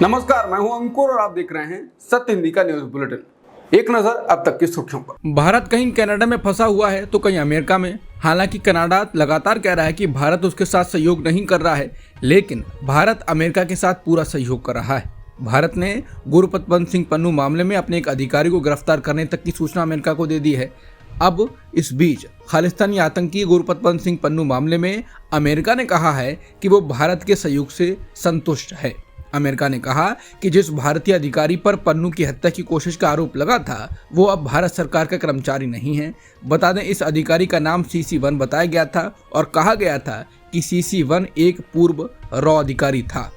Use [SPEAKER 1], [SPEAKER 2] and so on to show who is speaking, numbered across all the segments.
[SPEAKER 1] नमस्कार, मैं हूं अंकुर और आप देख रहे हैं सत्य हिंदी का न्यूज बुलेटिन। एक नजर अब तक की सुर्खियों पर।
[SPEAKER 2] भारत कहीं कनाडा में फंसा हुआ है तो कहीं अमेरिका में। हालांकि कनाडा लगातार कह रहा है कि भारत उसके साथ सहयोग नहीं कर रहा है, लेकिन भारत अमेरिका के साथ पूरा सहयोग कर रहा है। भारत ने गुरपतवंत सिंह पन्नू मामले में अपने एक अधिकारी को गिरफ्तार करने तक की सूचना अमेरिका को दे दी है। अब इस बीच खालिस्तानी आतंकी गुरपतवंत सिंह पन्नू मामले में अमेरिका ने कहा है कि वो भारत के सहयोग से संतुष्ट है। अमेरिका ने कहा कि जिस भारतीय अधिकारी पर पन्नू की हत्या की कोशिश का आरोप लगा था वो अब भारत सरकार का कर्मचारी नहीं है। बता दें, इस अधिकारी का नाम CC1 बताया गया था और कहा गया था कि CC1 एक पूर्व रॉ अधिकारी था।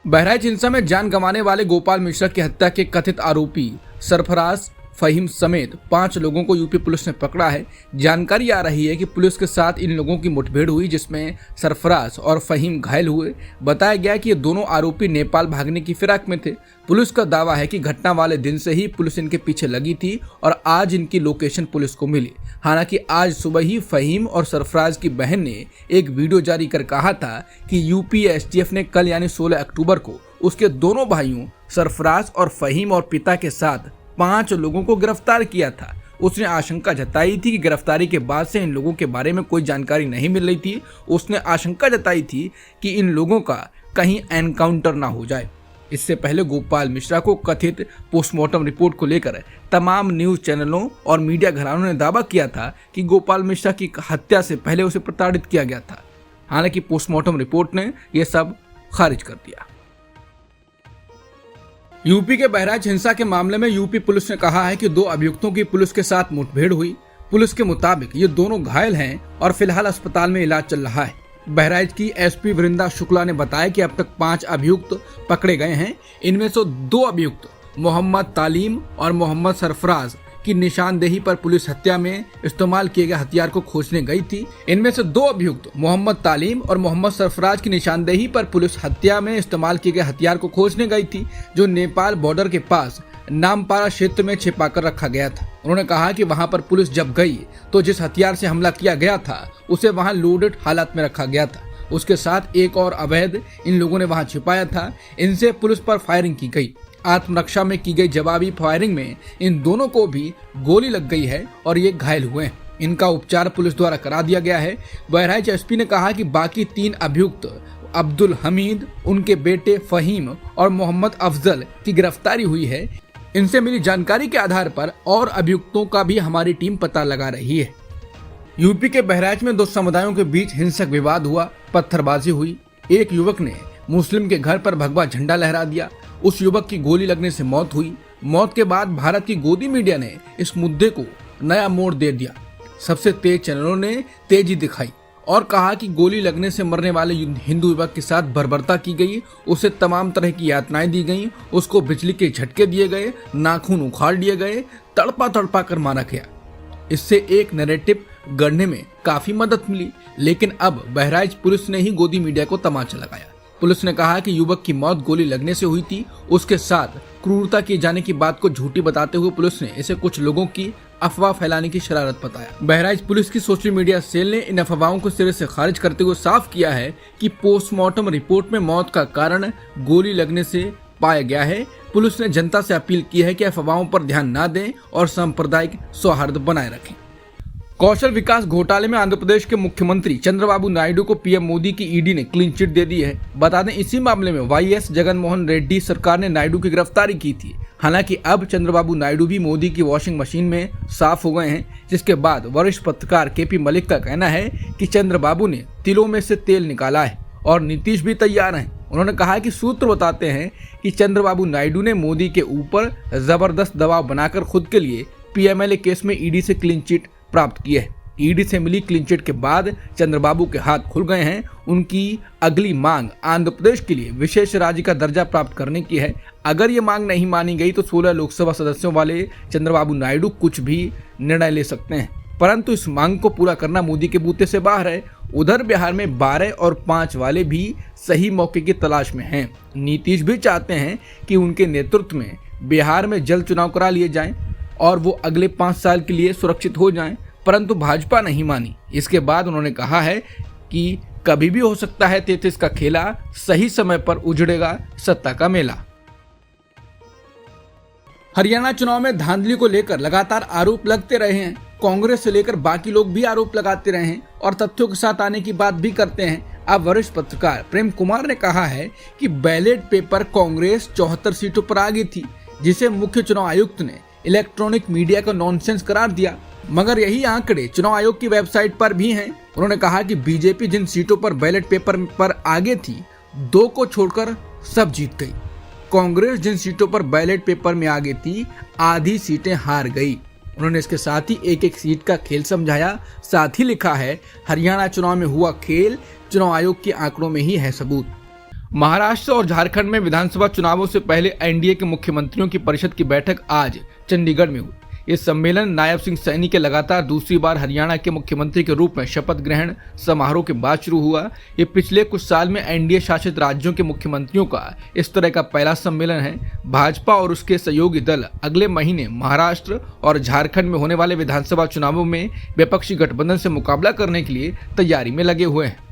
[SPEAKER 2] बहराइच हिंसा में जान गंवाने वाले गोपाल मिश्रा की हत्या के कथित आरोपी सरफराज फहीम समेत 5 लोगों को यूपी पुलिस ने पकड़ा है। जानकारी आ रही है कि पुलिस के साथ इन लोगों की मुठभेड़ हुई, जिसमें सरफराज और फहीम घायल हुए। बताया गया कि ये दोनों आरोपी नेपाल भागने की फिराक में थे। पुलिस का दावा है कि घटना वाले दिन से ही पुलिस इनके पीछे लगी थी और आज इनकी लोकेशन पुलिस को मिली। हालांकि आज सुबह ही फहीम और सरफराज की बहन ने एक वीडियो जारी कर कहा था कि यूपी STF ने कल यानी 16 अक्टूबर को उसके दोनों भाइयों सरफराज और फहीम और पिता के साथ 5 लोगों को गिरफ्तार किया था। उसने आशंका जताई थी कि गिरफ्तारी के बाद से इन लोगों के बारे में कोई जानकारी नहीं मिल रही थी। उसने आशंका जताई थी कि इन लोगों का कहीं एनकाउंटर ना हो जाए। इससे पहले गोपाल मिश्रा को कथित पोस्टमार्टम रिपोर्ट को लेकर तमाम न्यूज चैनलों और मीडिया घरानों ने दावा किया था कि गोपाल मिश्रा की हत्या से पहले उसे प्रताड़ित किया गया था। हालांकि पोस्टमार्टम रिपोर्ट ने यह सब खारिज कर दिया। यूपी के बहराइच हिंसा के मामले में यूपी पुलिस ने कहा है कि 2 अभियुक्तों की पुलिस के साथ मुठभेड़ हुई। पुलिस के मुताबिक ये दोनों घायल हैं और फिलहाल अस्पताल में इलाज चल रहा है। बहराइच की SP वृंदा शुक्ला ने बताया कि अब तक 5 अभियुक्त पकड़े गए हैं। इनमें से 2 अभियुक्त मोहम्मद तालीम और मोहम्मद सरफराज की निशानदेही पर पुलिस हत्या में इस्तेमाल किए गए हथियार को खोजने गई थी। इनमें से 2 अभियुक्त मोहम्मद तालीम और मोहम्मद सरफराज की निशानदेही पर पुलिस हत्या में इस्तेमाल किए गए हथियार को खोजने गई थी, जो नेपाल बॉर्डर के पास नामपारा क्षेत्र में छिपाकर रखा गया था। उन्होंने कहा कि वहां पर पुलिस जब गई तो जिस हथियार से हमला किया गया था उसे वहां लोडेड हालत में रखा गया था। उसके साथ एक और अवैध इन लोगों ने वहां छिपाया था। इनसे पुलिस पर फायरिंग की गई। आत्मरक्षा में की गई जवाबी फायरिंग में इन दोनों को भी गोली लग गई है और ये घायल हुए हैं। इनका उपचार पुलिस द्वारा करा दिया गया है। बहराइच SP ने कहा कि बाकी 3 अभियुक्त अब्दुल हमीद, उनके बेटे फहीम और मोहम्मद अफजल की गिरफ्तारी हुई है। इनसे मिली जानकारी के आधार पर और अभियुक्तों का भी हमारी टीम पता लगा रही है। यूपी के बहराइच में 2 समुदायों के बीच हिंसक विवाद हुआ, पत्थरबाजी हुई। एक युवक ने मुस्लिम के घर पर भगवा झंडा लहरा दिया। उस युवक की गोली लगने से मौत हुई। मौत के बाद भारत की गोदी मीडिया ने इस मुद्दे को नया मोड़ दे दिया। सबसे तेज चैनलों ने तेजी दिखाई और कहा कि गोली लगने से मरने वाले हिंदू युवक के साथ बर्बरता की गई, उसे तमाम तरह की यातनाएं दी गईं, उसको बिजली के झटके दिए गए, नाखून उखाड़ लिए गए, तड़पा तड़पा कर मारा गया। इससे एक नैरेटिव गढ़ने में काफी मदद मिली। लेकिन अब बहराइच पुलिस ने ही गोदी मीडिया को तमाचा लगाया। पुलिस ने कहा कि युवक की मौत गोली लगने से हुई थी। उसके साथ क्रूरता किए जाने की बात को झूठी बताते हुए पुलिस ने इसे कुछ लोगों की अफवाह फैलाने की शरारत बताया। बहराइच पुलिस की सोशल मीडिया सेल ने इन अफवाहों को सिरे से खारिज करते हुए साफ किया है कि पोस्टमार्टम रिपोर्ट में मौत का कारण गोली लगने से पाया गया है। पुलिस ने जनता से अपील की है कि अफवाहों पर ध्यान न दें और सांप्रदायिक सौहार्द बनाए रखें। कौशल विकास घोटाले में आंध्र प्रदेश के मुख्यमंत्री चंद्रबाबू नायडू को PM मोदी की ED ने क्लीन चिट दे दी है। बता दें, इसी मामले में YS जगनमोहन रेड्डी सरकार ने नायडू की गिरफ्तारी की थी। हालांकि अब चंद्रबाबू नायडू भी मोदी की वॉशिंग मशीन में साफ हो गए हैं, जिसके बाद वरिष्ठ पत्रकार KP मलिक का कहना है कि चंद्रबाबू ने तिलों में से तेल निकाला है और नीतीश भी तैयार हैं। उन्होंने कहा कि सूत्र बताते हैं कि चंद्रबाबू नायडू ने मोदी के ऊपर जबरदस्त दबाव बनाकर खुद के लिए PMLA केस में ED से क्लीन चिट प्राप्त की है। ED से मिली क्लीन चिट के बाद चंद्रबाबू के हाथ खुल गए हैं। उनकी अगली मांग आंध्र प्रदेश के लिए विशेष राज्य का दर्जा प्राप्त करने की है। अगर ये मांग नहीं मानी गई तो 16 लोकसभा सदस्यों वाले चंद्रबाबू नायडू कुछ भी निर्णय ले सकते हैं, परंतु इस मांग को पूरा करना मोदी के बूते से बाहर है। उधर बिहार में 12 और 5 वाले भी सही मौके की तलाश में हैं। नीतीश भी चाहते हैं कि उनके नेतृत्व में बिहार में जल्द चुनाव करा लिए जाएं और वो अगले 5 साल के लिए सुरक्षित हो जाएं, परंतु भाजपा नहीं मानी। इसके बाद उन्होंने कहा है कि कभी भी हो सकता है 33 का खेला, सही समय पर उजड़ेगा सत्ता का मेला। हरियाणा चुनाव में धांधली को लेकर लगातार आरोप लगते रहे हैं। कांग्रेस से लेकर बाकी लोग भी आरोप लगाते रहे हैं और तथ्यों के साथ आने की बात भी करते हैं। अब वरिष्ठ पत्रकार प्रेम कुमार ने कहा है कि बैलेट पेपर कांग्रेस 74 सीटों पर आगे थी, जिसे मुख्य चुनाव आयुक्त ने इलेक्ट्रॉनिक मीडिया का नॉनसेंस करार दिया। मगर यही आंकड़े चुनाव आयोग की वेबसाइट पर भी हैं। उन्होंने कहा कि बीजेपी जिन सीटों पर बैलेट पेपर पर आगे थी, 2 को छोड़कर सब जीत गई। कांग्रेस जिन सीटों पर बैलेट पेपर में आगे थी, आधी सीटें हार गई। उन्होंने इसके साथ ही एक एक सीट का खेल समझाया। साथ ही लिखा है, हरियाणा चुनाव में हुआ खेल चुनाव आयोग के आंकड़ों में ही है सबूत। महाराष्ट्र और झारखंड में विधानसभा चुनावों से पहले एनडीए के मुख्यमंत्रियों की परिषद की बैठक आज चंडीगढ़ में हुई। इस सम्मेलन नायब सिंह सैनी के लगातार दूसरी बार हरियाणा के मुख्यमंत्री के रूप में शपथ ग्रहण समारोह के बाद शुरू हुआ। ये पिछले कुछ साल में एनडीए शासित राज्यों के मुख्यमंत्रियों का इस तरह का पहला सम्मेलन है। भाजपा और उसके सहयोगी दल अगले महीने महाराष्ट्र और झारखंड में होने वाले विधानसभा चुनावों में विपक्षी गठबंधन से मुकाबला करने के लिए तैयारी में लगे हुए हैं।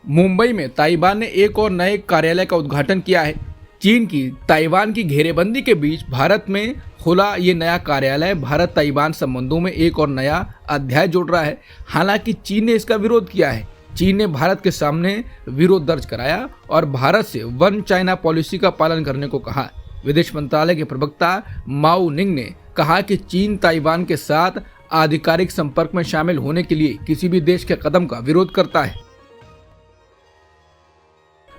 [SPEAKER 2] मुंबई में ताइवान ने एक और नए कार्यालय का उद्घाटन किया है। चीन की ताइवान की घेरेबंदी के बीच भारत में खुला ये नया कार्यालय भारत ताइवान संबंधों में एक और नया अध्याय जोड़ रहा है। हालांकि चीन ने इसका विरोध किया है। चीन ने भारत के सामने विरोध दर्ज कराया और भारत से वन चाइना पॉलिसी का पालन करने को कहा। विदेश मंत्रालय के प्रवक्ता माओ निंग ने कहा कि चीन ताइवान के साथ आधिकारिक संपर्क में शामिल होने के लिए किसी भी देश के कदम का विरोध करता है।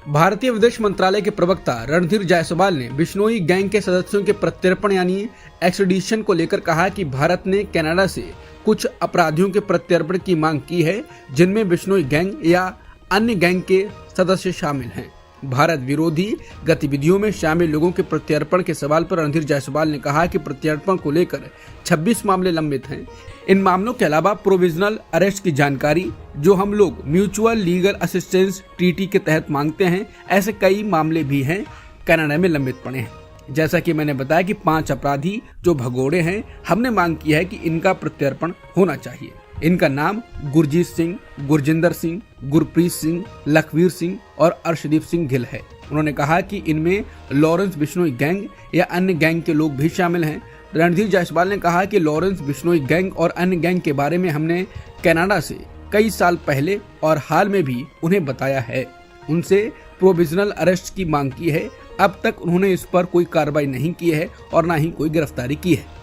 [SPEAKER 2] भारतीय विदेश मंत्रालय के प्रवक्ता रणधीर जायसवाल ने बिश्नोई गैंग के सदस्यों के प्रत्यर्पण यानी एक्सट्रेडिशन को लेकर कहा कि भारत ने कनाडा से कुछ अपराधियों के प्रत्यर्पण की मांग की है, जिनमें बिश्नोई गैंग या अन्य गैंग के सदस्य शामिल हैं। भारत विरोधी गतिविधियों में शामिल लोगों के प्रत्यर्पण के सवाल पर रणधीर जायसवाल ने कहा कि प्रत्यर्पण को लेकर 26 मामले लंबित हैं। इन मामलों के अलावा प्रोविजनल अरेस्ट की जानकारी, जो हम लोग म्यूचुअल लीगल असिस्टेंस ट्रीटी के तहत मांगते हैं, ऐसे कई मामले भी हैं कनाडा में लंबित पड़े हैं। जैसा कि मैंने बताया कि 5 अपराधी जो भगोड़े हैं, हमने मांग की है कि इनका प्रत्यर्पण होना चाहिए। इनका नाम गुरजीत सिंह, गुरजिंदर सिंह, गुरप्रीत सिंह, लखवीर सिंह और अर्शदीप सिंह गिल है। उन्होंने कहा कि इनमें लॉरेंस बिश्नोई गैंग या अन्य गैंग के लोग भी शामिल हैं। रणधीर जायसवाल ने कहा कि लॉरेंस बिश्नोई गैंग और अन्य गैंग के बारे में हमने कनाडा से कई साल पहले और हाल में भी उन्हें बताया है। उनसे प्रोविजनल अरेस्ट की मांग की है। अब तक उन्होंने इस पर कोई कार्रवाई नहीं की है और न ही कोई गिरफ्तारी की है।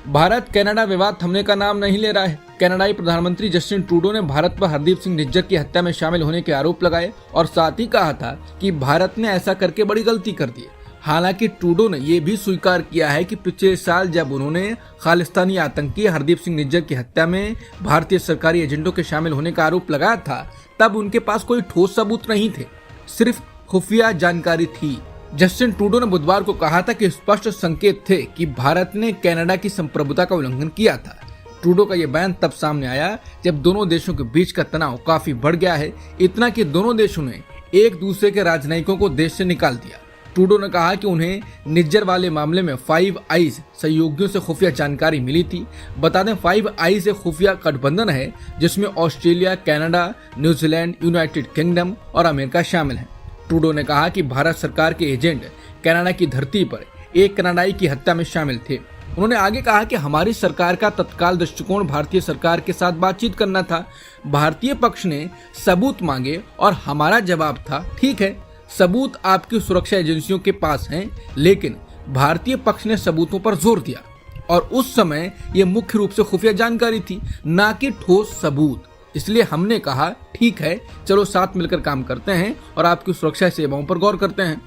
[SPEAKER 2] भारत कनाडा विवाद थमने का नाम नहीं ले रहा है। कनाडाई प्रधानमंत्री जस्टिन ट्रूडो ने भारत पर हरदीप सिंह निज्जर की हत्या में शामिल होने के आरोप लगाए और साथ ही कहा था कि भारत ने ऐसा करके बड़ी गलती कर दी। हालांकि ट्रूडो ने यह भी स्वीकार किया है कि पिछले साल जब उन्होंने खालिस्तानी आतंकी हरदीप सिंह निज्जर की हत्या में भारतीय सरकारी एजेंटों के शामिल होने का आरोप लगाया था, तब उनके पास कोई ठोस सबूत नहीं थे, सिर्फ खुफिया जानकारी थी। जस्टिन ट्रूडो ने बुधवार को कहा था कि स्पष्ट संकेत थे कि भारत ने कनाडा की संप्रभुता का उल्लंघन किया था। ट्रूडो का यह बयान तब सामने आया जब दोनों देशों के बीच का तनाव काफी बढ़ गया है, इतना कि दोनों देशों ने एक दूसरे के राजनयिकों को देश से निकाल दिया। ट्रूडो ने कहा कि उन्हें निज्जर वाले मामले में 5 आइज सहयोगियों से खुफिया जानकारी मिली थी। बता दें, 5 आइज एक खुफिया गठबंधन है जिसमें Australia, Canada, New Zealand, United kingdom और अमेरिका शामिल है। ट्रूडो ने कहा कि भारत सरकार के एजेंट कनाडा की धरती पर एक कनाडाई की हत्या में शामिल थे। उन्होंने आगे कहा कि हमारी सरकार का तत्काल दृष्टिकोण भारतीय सरकार के साथ बातचीत करना था। भारतीय पक्ष ने सबूत मांगे और हमारा जवाब था, ठीक है, सबूत आपकी सुरक्षा एजेंसियों के पास हैं, लेकिन भारतीय पक्ष ने सबूतों पर जोर दिया और उस समय ये मुख्य रूप से खुफिया जानकारी थी, ना कि ठोस सबूत। इसलिए हमने कहा, ठीक है, चलो साथ मिलकर काम करते हैं और आपकी सुरक्षा सेवाओं पर गौर करते हैं।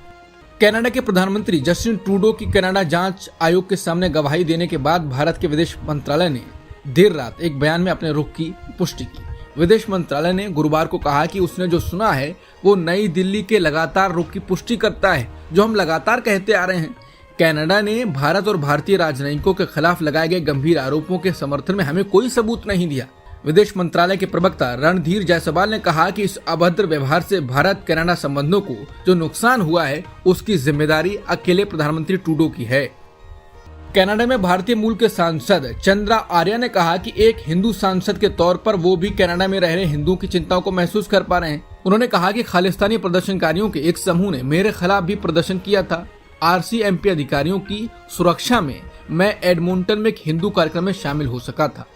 [SPEAKER 2] कनाडा के प्रधानमंत्री जस्टिन ट्रूडो की कनाडा जांच आयोग के सामने गवाही देने के बाद भारत के विदेश मंत्रालय ने देर रात एक बयान में अपने रुख की पुष्टि की। विदेश मंत्रालय ने गुरुवार को कहा कि उसने जो सुना है वो नई दिल्ली के लगातार रुख की पुष्टि करता है, जो हम लगातार कहते आ रहे हैं। कनाडा ने भारत और भारतीय राजनयिकों के खिलाफ लगाए गए गंभीर आरोपों के समर्थन में हमें कोई सबूत नहीं दिया। विदेश मंत्रालय के प्रवक्ता रणधीर जायसवाल ने कहा कि इस अभद्र व्यवहार से भारत कनाडा संबंधों को जो नुकसान हुआ है, उसकी जिम्मेदारी अकेले प्रधानमंत्री ट्रूडो की है। कनाडा में भारतीय मूल के सांसद चंद्रा आर्या ने कहा कि एक हिंदू सांसद के तौर पर वो भी कनाडा में रह रहे हिंदुओं की चिंताओं को महसूस कर पा रहे हैं। उन्होंने कहा कि खालिस्तानी प्रदर्शनकारियों के एक समूह ने मेरे खिलाफ भी प्रदर्शन किया था। RCMP अधिकारियों की सुरक्षा में मैं एडमोंटन में एक हिंदू कार्यक्रम में शामिल हो सका था।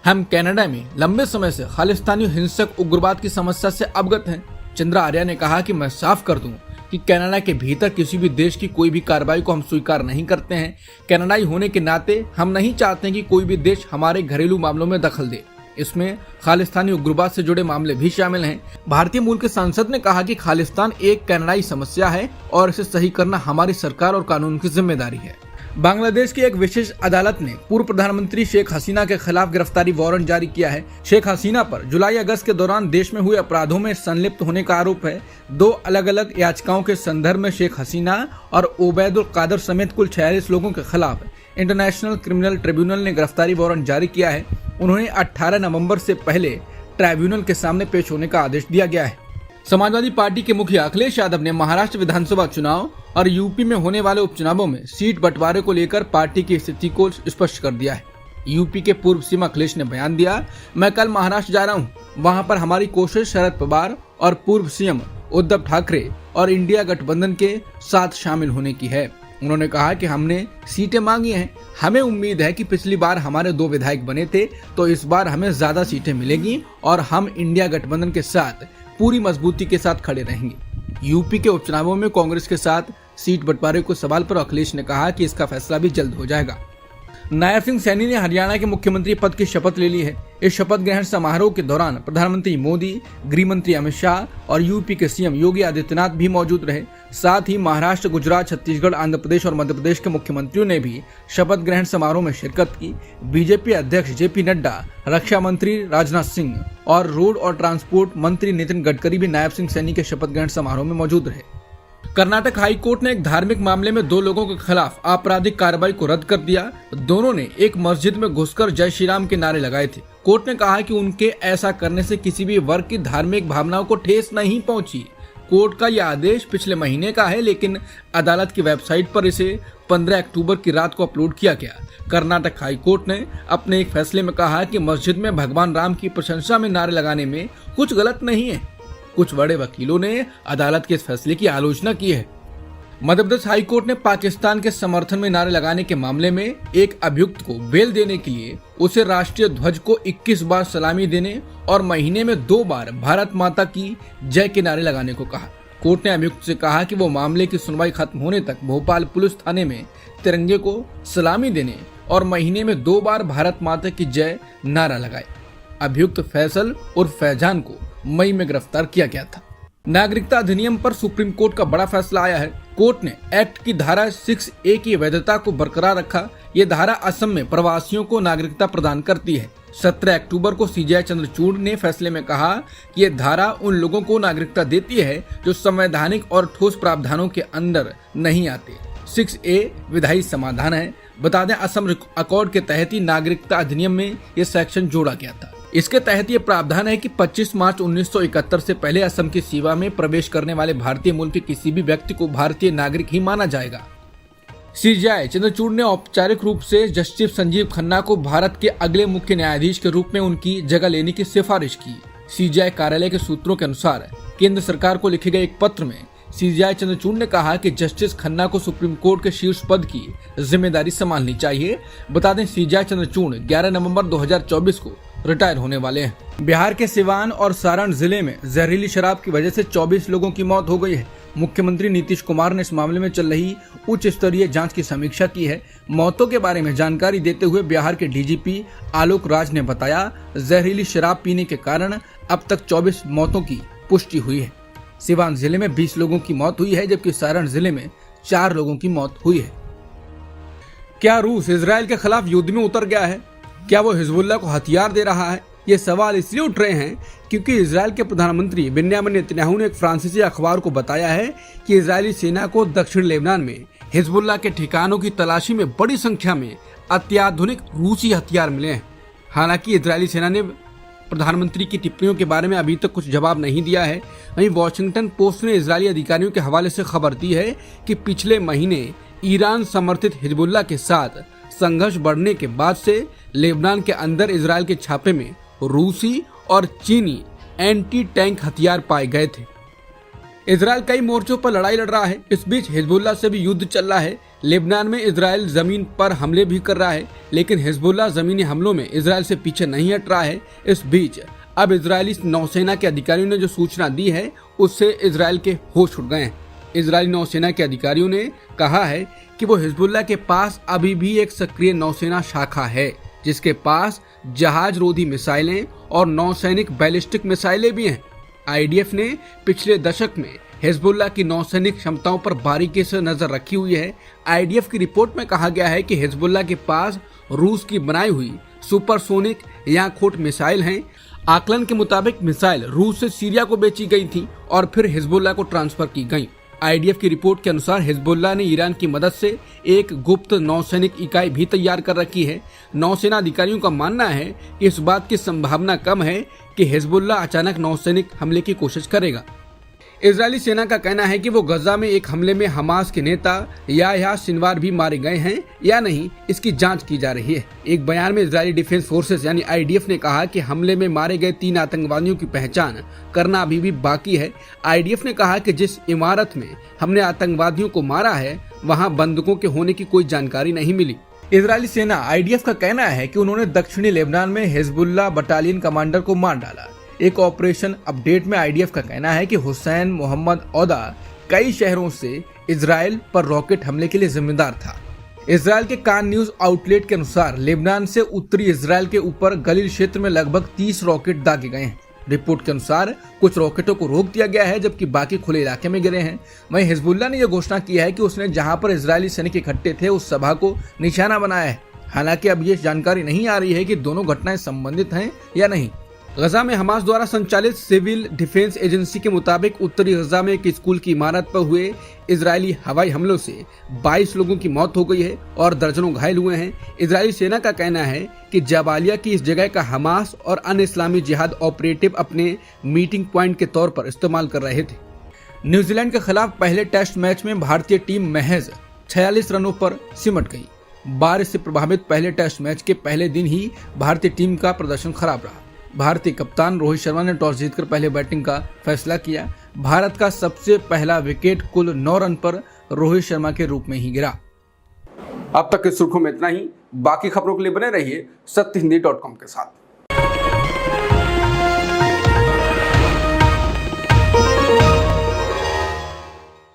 [SPEAKER 2] हम कनाडा में लंबे समय से खालिस्तानी हिंसक उग्रवाद की समस्या से अवगत हैं। चंद्रा आर्या ने कहा कि मैं साफ कर दूं कि कनाडा के भीतर किसी भी देश की कोई भी कार्रवाई को हम स्वीकार नहीं करते हैं। कनाडाई होने के नाते हम नहीं चाहते कि कोई भी देश हमारे घरेलू मामलों में दखल दे। इसमें खालिस्तानी उग्रवाद से जुड़े मामले भी शामिल हैं। भारतीय मूल के सांसद ने कहा कि खालिस्तान एक कनाडाई समस्या है और इसे सही करना हमारी सरकार और कानून की जिम्मेदारी है। बांग्लादेश की एक विशेष अदालत ने पूर्व प्रधानमंत्री शेख हसीना के खिलाफ गिरफ्तारी वारंट जारी किया है। शेख हसीना पर जुलाई-अगस्त के दौरान देश में हुए अपराधों में संलिप्त होने का आरोप है। 2 अलग अलग याचिकाओं के संदर्भ में शेख हसीना और ओबैदुल कादर समेत कुल 46 लोगों के खिलाफ इंटरनेशनल क्रिमिनल ट्रिब्यूनल ने गिरफ्तारी वारंट जारी किया है। उन्हें 18 नवंबर से पहले ट्राइब्यूनल के सामने पेश होने का आदेश दिया गया है। समाजवादी पार्टी के मुखिया अखिलेश यादव ने महाराष्ट्र विधानसभा चुनाव और यूपी में होने वाले उपचुनावों में सीट बंटवारे को लेकर पार्टी की स्थिति को स्पष्ट कर दिया है। यूपी के पूर्व सीएम अखिलेश ने बयान दिया, मैं कल महाराष्ट्र जा रहा हूं। वहां पर हमारी कोशिश शरद पवार और पूर्व सीएम उद्धव ठाकरे और इंडिया गठबंधन के साथ शामिल होने की है। उन्होंने कहा कि हमने सीटें मांगी हैं। हमें उम्मीद है कि पिछली बार हमारे 2 विधायक बने थे, तो इस बार हमें ज्यादा सीटें मिलेंगी और हम इंडिया गठबंधन के साथ पूरी मजबूती के साथ खड़े रहेंगे। यूपी के उपचुनावों में कांग्रेस के साथ सीट बंटवारे के सवाल पर अखिलेश ने कहा कि इसका फैसला भी जल्द हो जाएगा। नायब सिंह सैनी ने हरियाणा के मुख्यमंत्री पद की शपथ ले ली है। इस शपथ ग्रहण समारोह के दौरान प्रधानमंत्री मोदी, गृह मंत्री अमित शाह और यूपी के सीएम योगी आदित्यनाथ भी मौजूद रहे। साथ ही महाराष्ट्र, गुजरात, छत्तीसगढ़, आंध्र प्रदेश और मध्य प्रदेश के मुख्यमंत्रियों ने भी शपथ ग्रहण समारोह में शिरकत की। बीजेपी अध्यक्ष JP नड्डा, रक्षा मंत्री राजनाथ सिंह और रोड और ट्रांसपोर्ट मंत्री नितिन गडकरी भी नायब सिंह सैनी के शपथ ग्रहण समारोह में मौजूद रहे। कर्नाटक हाई कोर्ट ने एक धार्मिक मामले में 2 लोगों के खिलाफ आपराधिक कार्रवाई को रद्द कर दिया। दोनों ने एक मस्जिद में घुसकर जय श्री राम के नारे लगाए थे। कोर्ट ने कहा कि उनके ऐसा करने से किसी भी वर्ग की धार्मिक भावनाओं को ठेस नहीं पहुंची। कोर्ट का यह आदेश पिछले महीने का है, लेकिन अदालत की वेबसाइट पर इसे 15 अक्टूबर की रात को अपलोड किया गया। कर्नाटक हाई कोर्ट ने अपने एक फैसले में कहा कि मस्जिद में भगवान राम की प्रशंसा में नारे लगाने में कुछ गलत नहीं है। कुछ बड़े वकीलों ने अदालत के इस फैसले की आलोचना की है। मध्य प्रदेश हाई कोर्ट ने पाकिस्तान के समर्थन में नारे लगाने के मामले में एक अभियुक्त को बेल देने के लिए उसे राष्ट्रीय ध्वज को 21 बार सलामी देने और महीने में 2 बार भारत माता की जय के नारे लगाने को कहा। कोर्ट ने अभियुक्त से कहा कि वो मामले की सुनवाई खत्म होने तक भोपाल पुलिस थाने में तिरंगे को सलामी देने और महीने में 2 बार भारत माता की जय नारा लगाए। अभियुक्त फैसल उर्फ फैजान को मई में गिरफ्तार किया गया था। नागरिकता अधिनियम पर सुप्रीम कोर्ट का बड़ा फैसला आया है। कोर्ट ने एक्ट की धारा 6A की वैधता को बरकरार रखा। ये धारा असम में प्रवासियों को नागरिकता प्रदान करती है। 17 अक्टूबर को CJI चंद्रचूड़ ने फैसले में कहा कि ये धारा उन लोगों को नागरिकता देती है जो संवैधानिक और ठोस प्रावधानों के अंदर नहीं आते। 6A विधायी समाधान है। बता दें, असम अकॉर्ड के तहत ही नागरिकता अधिनियम में ये सेक्शन जोड़ा गया था। इसके तहत ये प्रावधान है कि 25 मार्च 1971 से पहले असम की सीमा में प्रवेश करने वाले भारतीय मूल के किसी भी व्यक्ति को भारतीय नागरिक ही माना जाएगा। CJI चंद्रचूड़ ने औपचारिक रूप से जस्टिस संजीव खन्ना को भारत के अगले मुख्य न्यायाधीश के रूप में उनकी जगह लेने की सिफारिश की। CJI कार्यालय के सूत्रों के अनुसार केंद्र सरकार को लिखे गए एक पत्र में CJI चंद्रचूड़ ने कहा कि जस्टिस खन्ना को सुप्रीम कोर्ट के शीर्ष पद की जिम्मेदारी संभालनी चाहिए। बता दें, CJI चंद्रचूड़ 11 नवंबर 2024 को रिटायर होने वाले हैं। बिहार के सिवान और सारण जिले में जहरीली शराब की वजह से 24 लोगों की मौत हो गई है। मुख्यमंत्री नीतीश कुमार ने इस मामले में चल रही उच्च स्तरीय जांच की समीक्षा की है। मौतों के बारे में जानकारी देते हुए बिहार के DGP आलोक राज ने बताया, जहरीली शराब पीने के कारण अब तक 24 मौतों की पुष्टि हुई है। सिवान जिले में 20 लोगों की मौत हुई है, जबकि सारण जिले में 4 लोगों की मौत हुई है। क्या रूस इजराइल के खिलाफ युद्ध में उतर गया है? क्या वो हिजबुल्लाह को हथियार दे रहा है? ये सवाल इसलिए उठ रहे हैं क्योंकि इजराइल के प्रधानमंत्री बेन्यामिन नेतन्याहू ने एक फ्रांसीसी अखबार को बताया है कि इजरायली सेना को दक्षिण लेबनान में हिजबुल्लाह के ठिकानों की तलाशी में बड़ी संख्या में अत्याधुनिक रूसी हथियार मिले हैं। हालांकि इजरायली सेना ने प्रधानमंत्री की टिप्पणियों के बारे में अभी तक कुछ जवाब नहीं दिया है। वहीं वॉशिंगटन पोस्ट ने इजरायली अधिकारियों के हवाले से खबर दी है कि पिछले महीने ईरान समर्थित हिजबुल्लाह के साथ संघर्ष बढ़ने के बाद से लेबनान के अंदर इजराइल के छापे में रूसी और चीनी एंटी टैंक हथियार पाए गए थे। इजराइल कई मोर्चों पर लड़ाई लड़ रहा है। इस बीच हिजबुल्लाह से भी युद्ध चल रहा है। लेबनान में इजराइल जमीन पर हमले भी कर रहा है, लेकिन हिजबुल्लाह जमीनी हमलों में इजराइल से पीछे नहीं हट रहा है। इस बीच अब इजरायली नौसेना के अधिकारियों ने जो सूचना दी है उससे इजराइल के होश उड़ गए हैं। इजरायली नौसेना के अधिकारियों ने कहा है कि वो हिजबुल्लाह के पास अभी भी एक सक्रिय नौसेना शाखा है, जिसके पास जहाज रोधी मिसाइलें और नौसैनिक बैलिस्टिक मिसाइलें भी हैं। आईडीएफ ने पिछले दशक में हिजबुल्लाह की नौसैनिक क्षमताओं पर बारीकी से नजर रखी हुई है। आईडीएफ की रिपोर्ट में कहा गया है कि हिजबुल्लाह के पास रूस की बनाई हुई सुपरसोनिक या खोट मिसाइल हैं। आकलन के मुताबिक मिसाइल रूस से सीरिया को बेची गई थी और फिर हिजबुल्लाह को ट्रांसफर की गई। आईडीएफ की रिपोर्ट के अनुसार हिजबुल्लाह ने ईरान की मदद से एक गुप्त नौसैनिक इकाई भी तैयार कर रखी है। नौसेना अधिकारियों का मानना है कि इस बात की संभावना कम है कि हिजबुल्लाह अचानक नौसैनिक हमले की कोशिश करेगा। इजरायली सेना का कहना है कि वो गजा में एक हमले में हमास के नेता याह्या सिनवार भी मारे गए हैं या नहीं, इसकी जांच की जा रही है। एक बयान में इजरायली डिफेंस फोर्सेस यानी आईडीएफ ने कहा कि हमले में मारे गए 3 आतंकवादियों की पहचान करना अभी भी बाकी है। आईडीएफ ने कहा कि जिस इमारत में हमने आतंकवादियों को मारा है वहां बंदूकों के होने की कोई जानकारी नहीं मिली। इजरायली सेना आईडीएफ का कहना है कि उन्होंने दक्षिणी लेबनान में हिजबुल्लाह बटालियन कमांडर को मार डाला। एक ऑपरेशन अपडेट में आईडीएफ का कहना है कि हुसैन मोहम्मद औदा कई शहरों से इजराइल पर रॉकेट हमले के लिए जिम्मेदार था। इजराइल के कान न्यूज आउटलेट के अनुसार लेबनान से उत्तरी इजराइल के ऊपर गलील क्षेत्र में लगभग 30 रॉकेट दागे गए हैं। रिपोर्ट के अनुसार कुछ रॉकेटों को रोक दिया गया है, जबकि बाकी खुले इलाके में गिरे हैं। वहीं हिजबुल्लाह ने यह घोषणा की है कि उसने जहां पर इजरायली सैनिक इकट्ठे थे उस सभा को निशाना बनाया है। हालांकि अब ये जानकारी नहीं आ रही है कि दोनों घटनाएं संबंधित हैं या नहीं। गजा में हमास द्वारा संचालित सिविल डिफेंस एजेंसी के मुताबिक उत्तरी गजा में एक स्कूल की इमारत पर हुए इजरायली हवाई हमलों से 22 लोगों की मौत हो गई है और दर्जनों घायल हुए हैं। इजरायली सेना का कहना है कि जबालिया की इस जगह का हमास और अन्य इस्लामी जिहाद ऑपरेटिव अपने मीटिंग पॉइंट के तौर पर इस्तेमाल कर रहे थे। न्यूजीलैंड के खिलाफ पहले टेस्ट मैच में भारतीय टीम महज 46 रनों पर सिमट गई। बारिश से प्रभावित पहले टेस्ट मैच के पहले दिन ही भारतीय टीम का प्रदर्शन खराब रहा। भारतीय कप्तान रोहित शर्मा ने टॉस जीतकर पहले बैटिंग का फैसला किया। भारत का सबसे पहला विकेट कुल 9 रन पर रोहित शर्मा के रूप में ही गिरा।
[SPEAKER 1] अब तक की सुर्खियों में इतना ही। बाकी खबरों के लिए बने रहिए सत्यहिंदी.com के साथ।